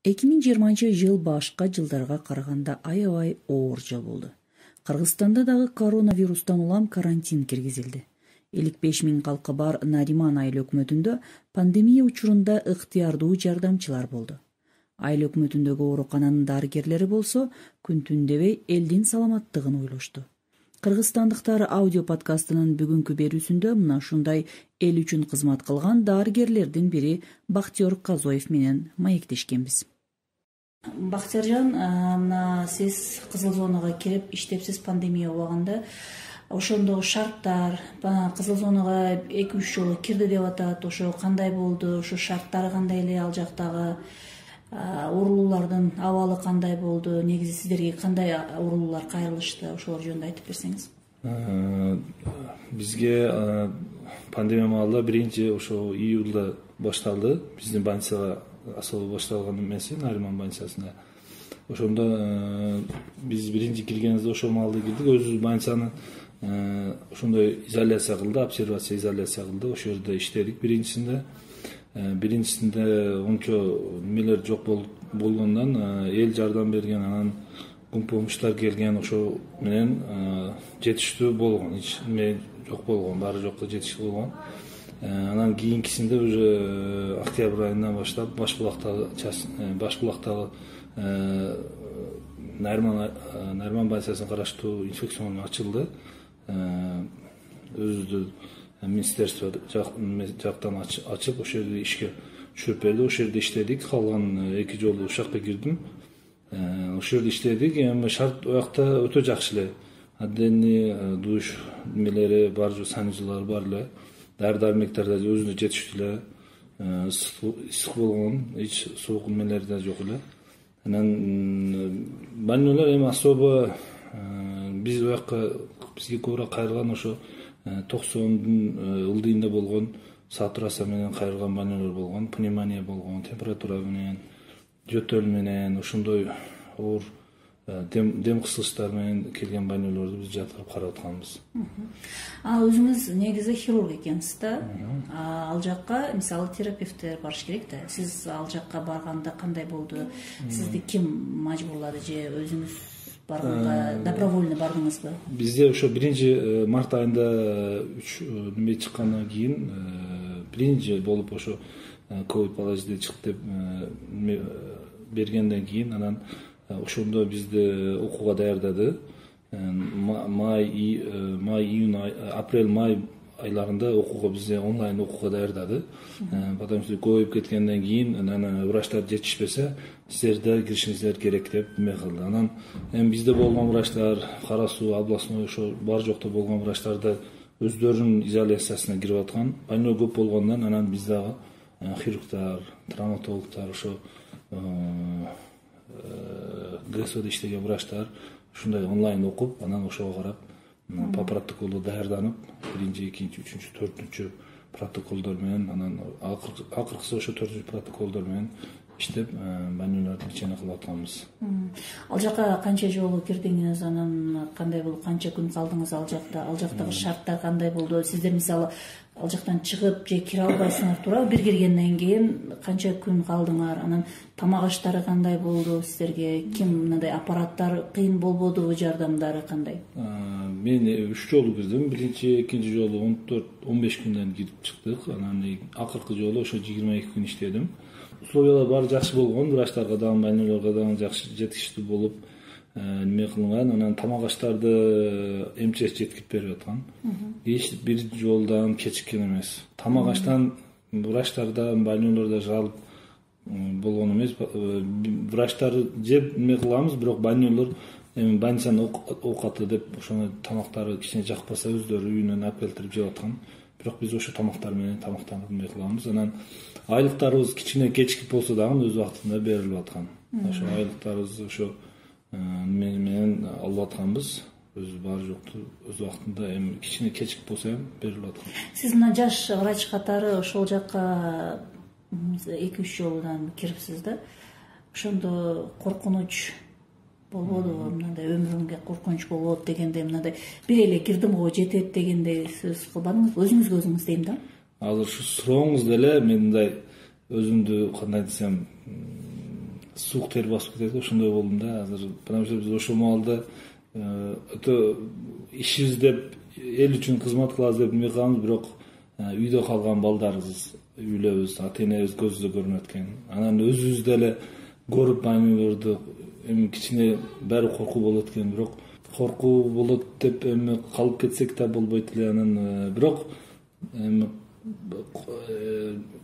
2020 жыл башка жылдарга караганда аябай оор жыл болду. Кыргызстанда дагы коронавирустан улам карантин киргизилди. 55 000 калкы бар Нариман айыл өкмөтүндө пандемия учурунда ыктыярдуу жардамчылар болду. Айыл өкмөтүндөгү оорукананын дарыгерлери болсо күн түн дебей элдин саламаттыгын ойлошту. Кыргызстандыктар аудио подкастынын бүгүнкү берүүсүндө мына ушундай эл үчүн кызмат кылган дарыгерлердин бири Бактиер Казоев менен маектешкенбиз. Бактияржан, мына сиз кызыл зонага кирип иштепсиз пандемия убагында. Ошондогу шарттар, кызыл зонага 2-3 жолу кирди деп атат. Ошо кандай болду? Ошо шарттары кандай эле, ал жактагы оорулуулардын абалы кандай болду? Негизи сиздерге кандай оорулуулар кайрылышты? Ошолор жөнүндө айтып берсеңиз. Бизге пандемия маалында биринчи ошо июлда башталды. Биздин больницага особо башталган эмеси, Нариман больницасына. Ошондо биз биринчи киргенибизде ошол маалда кирдик. Өзүбүз больницаны ошондой изоляция кылды, обсервация изоляция кылды. Ошол жерде иштедик биринчисинде ончо немелер жок болгондон эл жардам берген, анан помощьтар келген, ошо менен жетиштүү болгон, эч неме жок болгон, баары жокко жетиштүү болгон. Анан кийинкисинде уже октябрь айынан баштап Башбулактагы Нариман больницасына караштуу инфекционный ачылды. Өзүбүздүн министерство жактан ачып, ошол жерде ишке түшүрүп берди. Ошол жерде иштедик. Калган 2 жолу ушакка кирдим. Ошол жерде иштедик. Эми шарт уякта өтө жакшы эле. Отдельный душ немелери бар, санузалар бар эле. Дары-дармектер да өзүнө жетиштүү эле. Ысык болгон, эч суук немелер да жок эле. Анан больнойлор эми особо биз уякка бизге көбүрөөк кайрылган ошо 90-дун ылдыйында болгон сатурация менен кайрылган больнойлор болгон, пневмония болгон, температура менен, жөтөл менен, ошондой оор дем кысылыштар менен келген больнойлорду биз жаткырып карап атканбыз. Өзүңүз негизи хирург экенсиз да. Ал жакка мисалы терапевттер барыш керек да. Сиз ал жакка барганда кандай болду? Сизди ким мажбурлады же өзүңүз барганга добровольно бардыңызбы? Бизде ошо биринчи март айында 3 неме чыккандан кийин биринчи болуп ошо ковид положительный чыкты деп бергенден кийин анан ошондо бизди окууга даярдады. Апрель-май айларында окууга бизди онлайн окууга даярдады. Потому что көбөйүп кеткенден кийин анан врачтар жетишпесе, сиздер киришиңиздер керек деп эме кылды. Анан эми бизде болгон врачтар, Кара Суу, областной ошо бар жокто болгон врачтарды өздөрүнүн изоляциясына кирип аткан. Больной көп болгондон анан биз дагы хирургтар, травматологдор, ошо ГСОдо иштеген врачтар ушундай онлайн окуп, анан ошого карап по протоколу даярданып, 1-чи, 2-чи, 3-чү, 4-чү протоколдор менен, анан акыркысы ошо 4-чү протоколдор менен иштеп, больнойлорду лечение кылып атканбыз. Ал жакка канча жолу кирдиңиз, анан кандай болду, канча күн калдыңыз ал жакта? Ал жактагы шарттар кандай болду? Сиздер мисалы ал жактан чыгып же кире албайсыңар, туура? Бир киргенден кийин канча күн калдыңар? Анан тамак аштары кандай болду сиздерге? Ким мындай аппараттар кыйын болбодубу, жардамдары кандай? Мен 3 жолу кирдим. Биринчи, экинчи жолу 14-15 күндөн кирип чыктык. Анан акыркы жолу ошо 22 күн иштедим. Условиялар баары жакшы болгон, врачтарга дагы, больнойлорго дагы жакшы жетиштүү болуп неме кылынган. Анан тамак аштарды МЧС жеткирип берип аткан. Эч бир жолдан кечиккен эмес. Тамак аштан врачтарда, больнойлордо жалып болгон эмес. Врачтар жеп неме кылабыз, бирок больнойлор эми больницанын оокаты деп ошону тамактары кичине жакпаса өздөрү үйүнөн алып келтирип жеп аткан. Бирок биз ошо тамактар менен тамактанып неме кылабыз. Анан айлыктарыбыз кичине кечикип болсо дагы өз убактында берилип аткан. Ошо айлыктарыбыз ошо менен алып атканбыз. Өз баары жокту өз убактында, эми кичине кечикип болсо эми берилип аткан. Сиз мына жаш врач катары ошол жакка 2-3 жолудан кирипсиз да. Ошондо коркунуч болбодубу, мындай өмүрүмгө коркунуч болот дегенде, мындай бир эле кирдим го жетет дегенде сөз кылбадыңызбы? Өзүңүзгө өзүңүз дейм да. Азыр ушу сурооңуз деле мен мындай өзүмдү кандай десем суук тер басып кетет, ошондой болдум да азыр. Потому что биз ошол маалда өтө иш издеп, эл үчүн кызмат кылабыз деп эме кылабыз, бирок үйдө калган балдарыбыз, үйлөбүз, ата-энебиз көзүбүздө көрүнөт экен. Анан өзүбүз деле көрүп маймылдарды эми кичине баары коркуу болот экен, бирок коркуу болот деп эми калып кетсек да болбойт эле. Анан бирок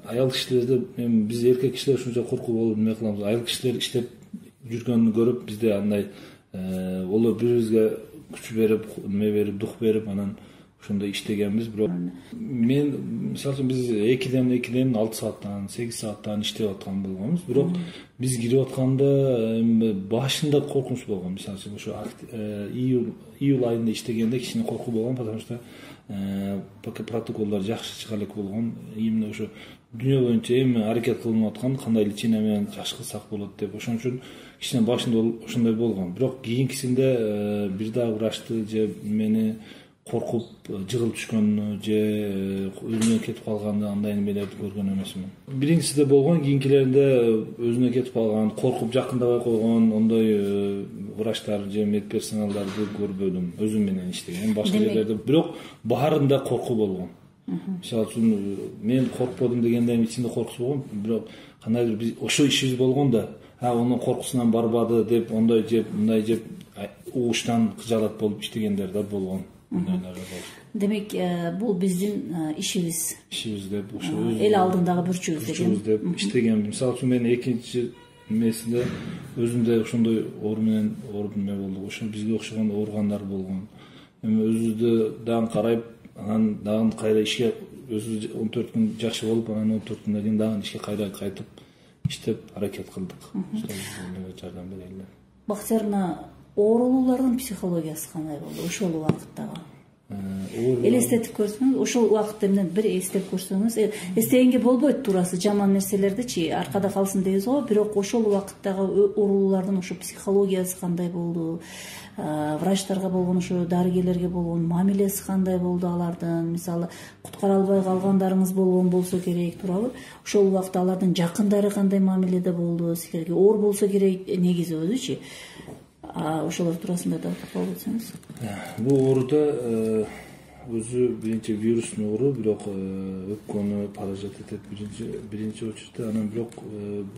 аял кишилерде эми биз эркек кишилер ушунча коркуу болуп эме кылабыз. Аял кишилер иштеп жүргөнүн көрүп бизде андай олор бири-бирибизге күч берип, эме берип, дух берип, анан ошондой иштегенбиз. Бирок мен мисалы үчүн биз 2-ден 6 сааттан, 8 сааттан иштеп аткан болгонбуз. Бирок биз кирип атканда башында коркунуч болгон. Мисалы үчүн ошо июль айында иштегенде кичине коркуу болгон, потому что протоколдор жакшы чыга элек болгон. Именно ошо дүйнө боюнча эми аракет кылынып аткан, кандай личина менен жакшы кылсак болот деп. Ошон үчүн кичине башында ошондой болгон. Бирок кийинкисинде бир дагы врачты же мени коркуп жыгылып түшкөнү же өзүнө кетип калганды андай эмелерди көргөн эмесмин. Биринчисиде болгон, кийинкилеринде өзүнө кетип калган, коркуп жакындабай койгон ондой врачтар же медперсоналдарды көрбөдүм. Өзүм менен иштеген башка жерлерде, бирок баарында коркуу болгон. Мисалы үчүн мен коркподум дегенде ичинде коркуу болгон, бирок кандайдыр биз ошо ишибиз болгон да, онун коркусунан барбады деп, ондой жеп, мындай жеп угуштан кыжалат болуп иштегендер да болгон. Демек, бул биздин ишибиз. Ишибиз деп ошо эл алдындагы бурчубуз деп иштеген. Мисалы үчүн мен экинчи эмесинде өзүмдө ошондой оор менен эме болду. Ошо бизге окшогон ооругандар болгон. Эми өзүбүздү дагы карайып, анан дагы кайра ишке өзү 14 күн жакшы болуп, анан 14 күндөн кийин дагы ишке кайра кайтып иштеп аракет кылдык. Жардам берели. Бактиярына оорулуулардын психологиясы кандай болду ошол убакыттагы? Элестетип көрсөңүз, ошол убакытта эмне бир эстеп көрсөңүз, эстегенге болбойт туурасы, жаман нерселердичи аркада калсын дейбиз го, бирок ошол убакыттагы оорулуулардын ошо психологиясы кандай болду? Врачтарга болгон, ошо дарыгерлерге болгон мамилеси кандай болду алардын? Мисалы, куткара албай калгандарыңыз болгон болсо керек, туурабы? Ошол убакта алардын жакындары кандай мамиледе болду? Силерге оор болсо керек, негизи өзүчү. Ошолор туурасында да токтолуп өтсөңүз. Бул ооруда өзү биринчи вирустун оору, бирок өпкөнү паражит этет биринчи очередте. Анан бирок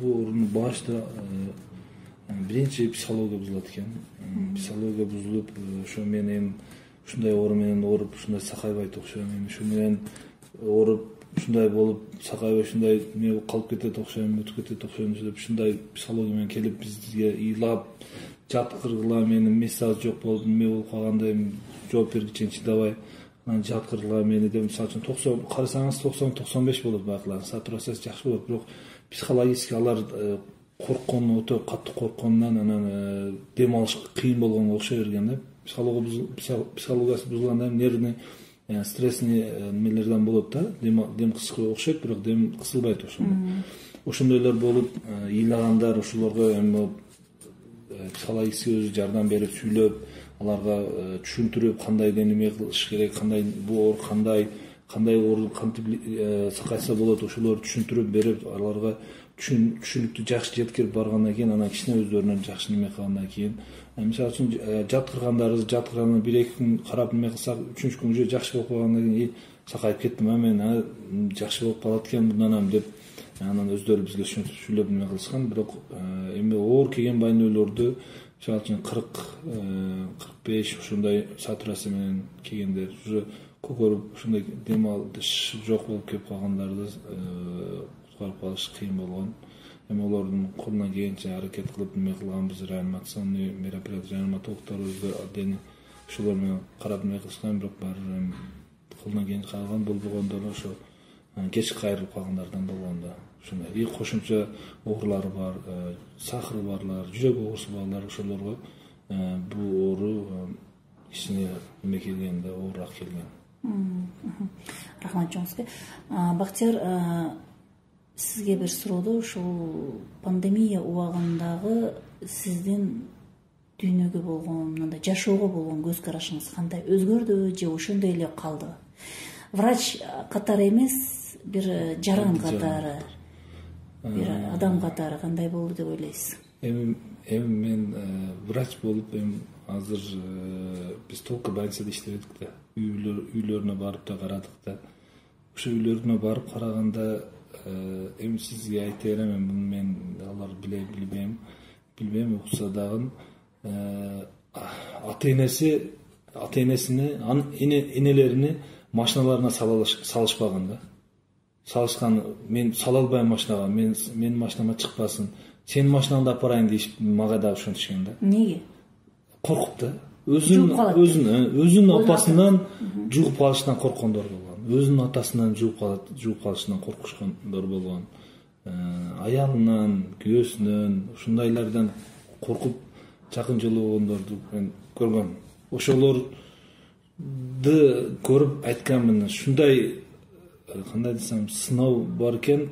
бул оорунун башта биринчи психология бузулат экен. Психология бузулуп, ошо менен ушундай оору менен ооруп, ушундай сакайбайт окшойм. Эми ушу менен ооруп, ушундай болуп, сакайбай ушундай эме калып кетет окшойм, өтүп кетет окшойм деп ушундай психология менен келип бизге ыйлап, жаткыргыла, менин мессаж жок болуп, эме болуп калганда эми жооп бергиче чыдабай, анан жаткыргыла мени деп, мисалы үчүн 90 карасаңыз 90-95 болот байкалар, сатурациясы жакшы болот, бирок психологически алар корккон, өтө катуу коркконунан анан дем алыш кыйын болгонго окшой берген да. Психологиясы бузулганда нервный стрессный немелерден болот да, дем кысышка окшойт, бирок дем кысылбайт ошондо. Ошондойлор болуп, ыйлагандар, ошолорго эми психологически өзү жардам берип, сүйлөп, аларга түшүндүрүп, кандай эме кылыш керек, кандай бул оор кандай оор кантип сакайса болот, ошолорду түшүндүрүп берип, аларга түшүнүктү жакшы жеткирип баргандан кийин, анан кичине өздөрүнөн жакшы неме кылгандан кийин, мисалы үчүн жаткыргандан 1-2 күн карап неме кылсак, 3-үнчү күн уже жакшы болуп калгандан кийин сакайып кеттим, мен жакшы болуп калат экен мындан деп, анан өздөрү бизге сүйлөп неме кылышкан. Бирок эми оор келген больнойлорду, мисалы үчүн 40-45 ошондой сатурация менен келгендер, уже көкөрүп, ошондой дем алыш жок болуп келип калгандарды куткарып калыш кыйын болгон. Эми олордун колунан келгенче аракет кылып неме кылганбыз, реанимационный мероприятие, реаниматологдор өзү отдельно ошолор менен карап неме кылышкан, бирок баары колунан келгенче калган, болбогондор ошо кеч кайрылып калгандардан болгон да. Ошондой кошумча оорулары бар, сахары барлар, жүрөк оорусу барлар, ошолорго бул оору кичине неме келген да, оорураак келген. Рахмат жоңузга. Бактияр, сизге бир суроодо, ушул пандемия убагындагы сиздин дүйнөгө болгон, мындай жашоого болгон көз карашыңыз кандай өзгөрдү же ошондой эле калды? Врач катары эмес, бир жаран катары, бир адам катары кандай болду деп ойлойсуз? эми мен врач болуп азыр биз только больницада иштебедик да, үйлөрүнө барып да карадык да. Ошо үйлөрүнө барып караганда эми сизге айта берем, мен алар билбейм укса дагы ата энесине энелерине машиналарына салышпаган да. Салышкан, мен сала албайм машинага, менин машинама чыкпасын, сенин машинаңды апарайын дейишип мага да ошентишкен да. Неге? Коркуп да. Өзүнүн апасынан жугуп калышынан корккондор болгон. Өзүнүн атасынан жугуп калышынан коркушкондор болгон. Аялынан, күйөөсүнөн, ушундайлардан коркуп жакын жолугондорду мен көргөм. Ошолорду көрүп айтканмын, ушундай кандай десем сыноо бар экен,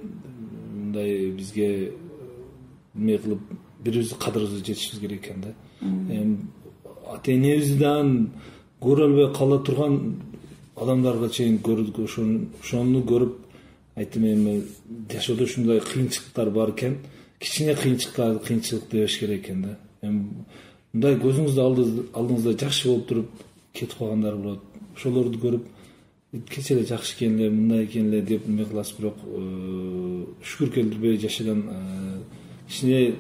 мындай бизге эме кылып бирибизди кадырыбызды жетишибиз керек экен да. Ата энебизди дагы көрө албай кала турган адамдарга чейин көрдүк, ошону көрүп айттым, эми жашоодо ушундай кыйынчылыктар бар экен, кичине кыйынчылык дебеш керек экен да. Мындай көзүңүздүн алдыңызда жакшы болуп туруп кетип калгандар болот. Ошолорду көрүп кече эле жакшы экен эле, мындай экен эле деп эме кыласыз, бирок шүгүр келтирбей жашаган, кичине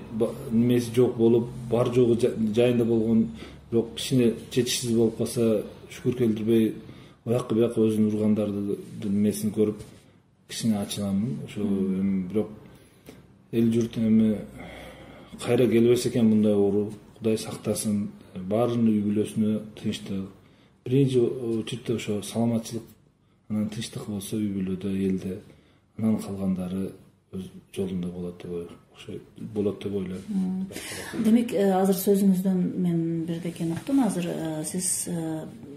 немеси жок болуп, бар жогу жайында болгон, бирок кичине жетишсиз болуп калса шүгүр келтирбей оякка буякка өзүн ургандардын немесин көрүп кичине ачыганмын. Ошо бирок эл журт эми кайра келбесе экен мындай оору, Кудай сактасын, баарынын үй бүлөсүнө тынчтык, биринчи очередде ошо саламатчылык, анан тынчтык болсо үй бүлөдө, элде, анан калгандары өз жолунда болот деп ойлойм. Демек, азыр сөзүңүздөн мен бир нерсени уктум. Азыр сиз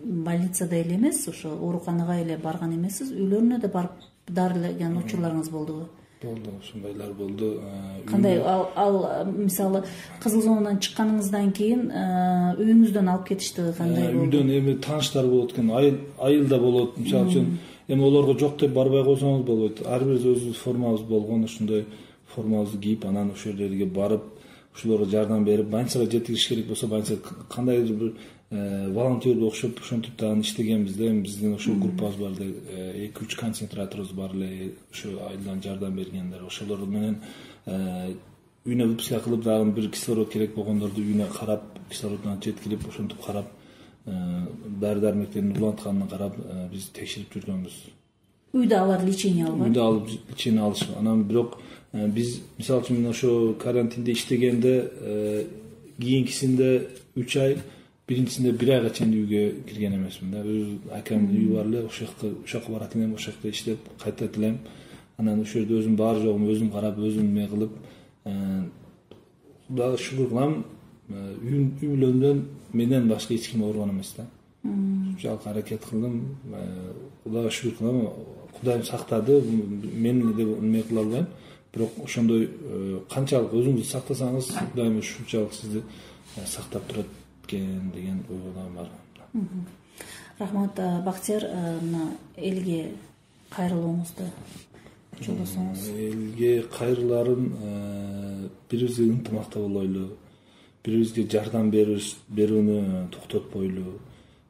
больницада эле эмес, ошо ооруканага эле барган эмессиз, үйлөрүнө да барып дарылаган учурларыңыз болдубу? Болду, ошондойлор болду. Кандай ал мисалы кызыл зонадан чыкканыңыздан кийин үйүңүздөн алып кетишти, кандай болду? Үйдөн эми тааныштар болот экен, айылда болот. Мисалы үчүн эми олорго жок деп барбай койсоңуз болбойт. Ар бир өзүбүз формабыз болгон, ошондой формабызды кийип, анан ошол жерге барып, ошолорго жардам берип, больницага жеткириш керек болсо, больницага кандайдыр бир волонтерди окшоп ошентип дагы иштегенбиз да. Биздин ошол группабыз бар эле, 2-3 концентраторубуз бар эле, ошо айылдан жардам бергендер. Ошолор менен үйүнө выписка кылып, дагы бир кислород керек болгондорду үйүнө карап, кислородун жеткирип, ошентип карап, дары дармектерин улантканын карап, биз текшерип жүргөнбүз. Үйдө алар лечение албайбы? Үйдө алып лечение алышып, анан бирок биз мисалы үчүн ошо карантинде иштегенде кийинкисинде 3 ай, биринчисинде 1 айга чейин үйгө кирген эмесмин да. Өз акамдын үйү бар эле, ошол жака барат элем, ошол жакта иштеп кайтат элем. Анан ошол жерде өзүм бар жогум өзүм карап, өзүм эме кылып, дагы шүгүр кылам, үй бүлөмдөн менден башка эч ким ооруган эмес да. Жалпы аракет кылдым, Кудайга шүгүр кылам, Кудайым сактады, мен деп эме кыла албайм, бирок ошондой канчалык өзүңүздү сактасаңыз, Кудайым ушунчалык сизди сактап турат экен деген ойгодон бар. Рахмат, Бактияр, мына элге кайрылууңузду жолдосоңуз. Элге кайрыларым, бирибизге ынтымакта болойлу, бирибизге жардам берүүнү токтотпойлу,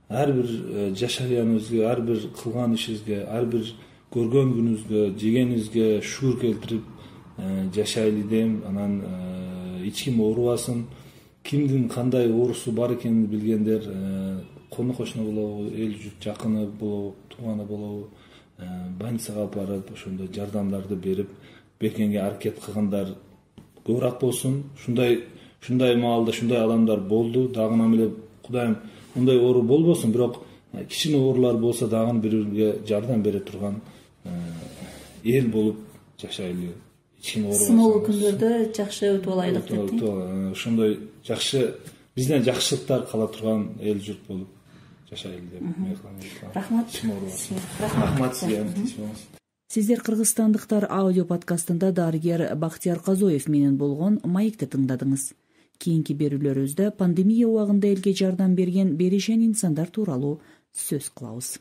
ар бир жашаганыбызга, ар бир кылган ишибизге, ар бир көргөн күнүбүзгө, жегенибизге шүгүр келтирип жашайлы дейм. Анан эч ким оорубасын, кимдин кандай оорусу бар экенин билгендер, кону кошуна болобу, эл журт жакыны болобу, тууганы болобу, больницага алып барып, ошондой жардамдарды берип, бергенге аракет кылгандар көбүрөөк болсун. Ушундай маалда ушундай адамдар болду. Дагы эле Кудайым мындай оору болбосун, бирок кичине оорулар болсо дагы бири-бирге жардам бере турган эл болуп жашайлы. Сыноолуу күндөрдө жакшы өтүп алайлык деп. Ошондой жакшы, бизден жакшылыктар кала турган эл журт болуп жашайлы деп эме кылам. Рахмат. Рахмат сизге. Сиздер кыргызстандыктар аудио подкастында дарыгер Бактияр Казоев менен болгон маекти тыңдадыңыз. Кийинки берүүлөрүбүздө пандемия убагында элге жардам берген беришен инсандар тууралуу сөз кылабыз.